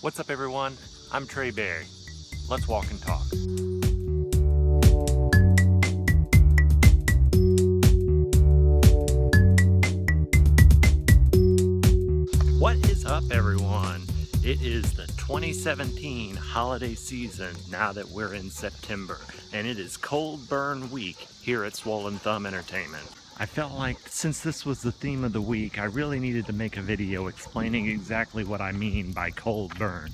What's up, everyone? I'm Trey Berry. Let's walk and talk. What is up, everyone? It is the 2017 holiday season now that we're in September, and it is Cold Burn Week here at Swollen Thumb Entertainment. I felt like since this was the theme of the week, I really needed to make a video explaining exactly what I mean by cold burn.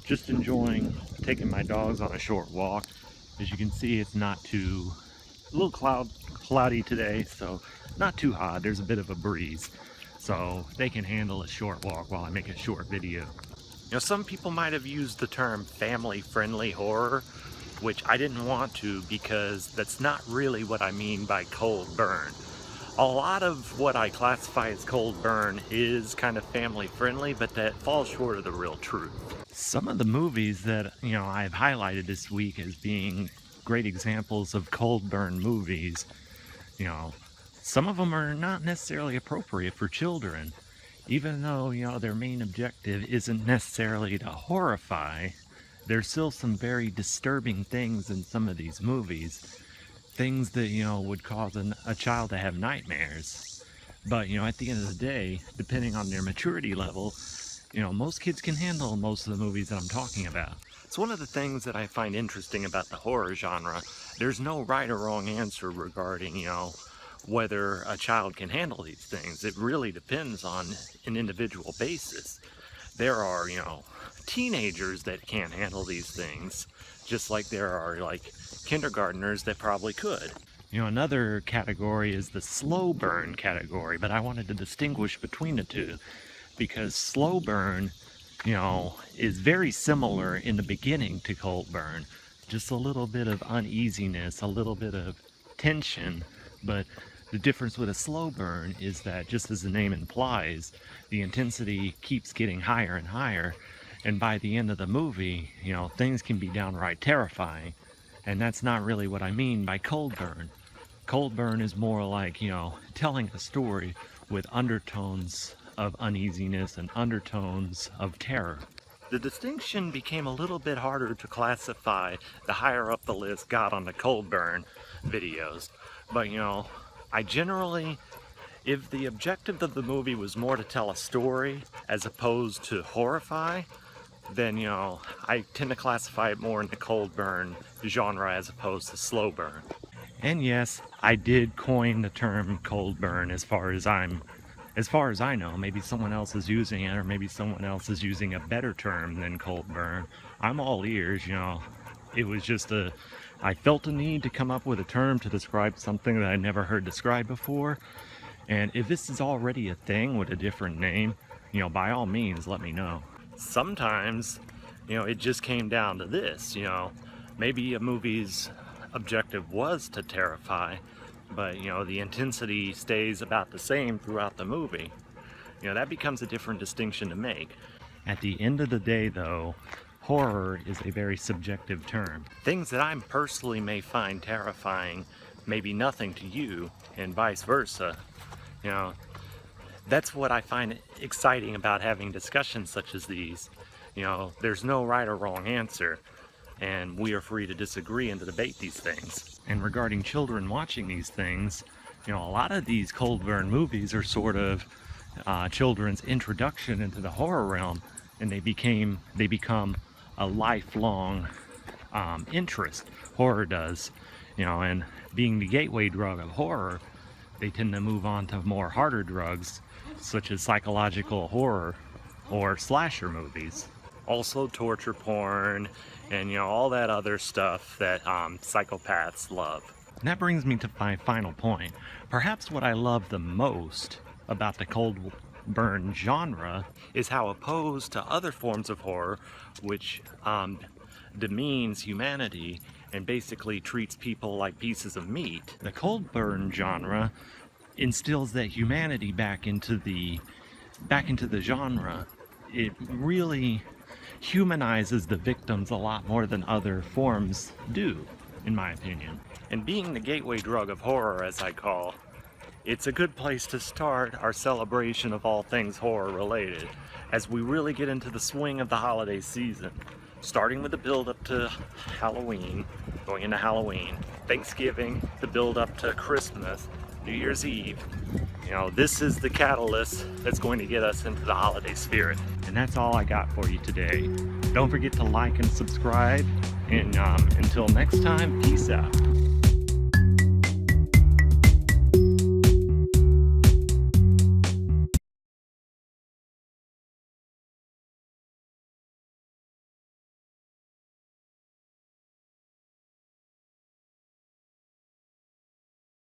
Just enjoying taking my dogs on a short walk. As you can see, it's not a little cloudy today, so not too hot. There's a bit of a breeze, so they can handle a short walk while I make a short video. You know, some people might have used the term family-friendly horror, which I didn't want to because that's not really what I mean by cold burn. A lot of what I classify as cold burn is kind of family friendly, but that falls short of the real truth. Some of the movies that, I've highlighted this week as being great examples of cold burn movies, some of them are not necessarily appropriate for children. Even though, their main objective isn't necessarily to horrify, there's still some very disturbing things in some of these movies. Things that, would cause a child to have nightmares. But, at the end of the day, depending on their maturity level, most kids can handle most of the movies that I'm talking about. It's one of the things that I find interesting about the horror genre. There's no right or wrong answer regarding, whether a child can handle these things. It really depends on an individual basis. There are, teenagers that can't handle these things, just like there are, kindergartners that probably could. Another category is the slow burn category, but I wanted to distinguish between the two because slow burn, is very similar in the beginning to cold burn. Just a little bit of uneasiness, a little bit of tension, but the difference with a slow burn is that, just as the name implies, the intensity keeps getting higher and higher, and by the end of the movie, things can be downright terrifying. And that's not really what I mean by cold burn. Cold burn is more like, telling a story with undertones of uneasiness and undertones of terror. The distinction became a little bit harder to classify the higher up the list got on the cold burn videos. But, I generally, if the objective of the movie was more to tell a story as opposed to horrify, then, I tend to classify it more in the cold burn genre as opposed to slow burn. And yes, I did coin the term cold burn as far as I know. Maybe someone else is using it, or maybe someone else is using a better term than cold burn. I'm all ears, It was just I felt a need to come up with a term to describe something that I never heard described before. And if this is already a thing with a different name, by all means, let me know. Sometimes, it just came down to this, maybe a movie's objective was to terrify, but, the intensity stays about the same throughout the movie. That becomes a different distinction to make. At the end of the day, though, horror is a very subjective term. Things that I personally may find terrifying may be nothing to you, and vice versa. That's what I find exciting about having discussions such as these. There's no right or wrong answer, and we are free to disagree and to debate these things. And regarding children watching these things, a lot of these cold burn movies are sort of children's introduction into the horror realm, and they become a lifelong interest. Horror does, and being the gateway drug of horror, they tend to move on to more harder drugs, such as psychological horror or slasher movies. Also torture porn and, all that other stuff that psychopaths love. And that brings me to my final point. Perhaps what I love the most about the cold burn genre is how, opposed to other forms of horror, which demeans humanity and basically treats people like pieces of meat, the cold burn genre instills that humanity back into the genre. It really humanizes the victims a lot more than other forms do, in my opinion. And being the gateway drug of horror, as I call, it's a good place to start our celebration of all things horror related as we really get into the swing of the holiday season. Starting with the build up to Halloween, going into Halloween, Thanksgiving, the build up to Christmas, New Year's Eve. You know, this is the catalyst that's going to get us into the holiday spirit. And that's all I got for you today. Don't forget to like and subscribe. And until next time, peace out.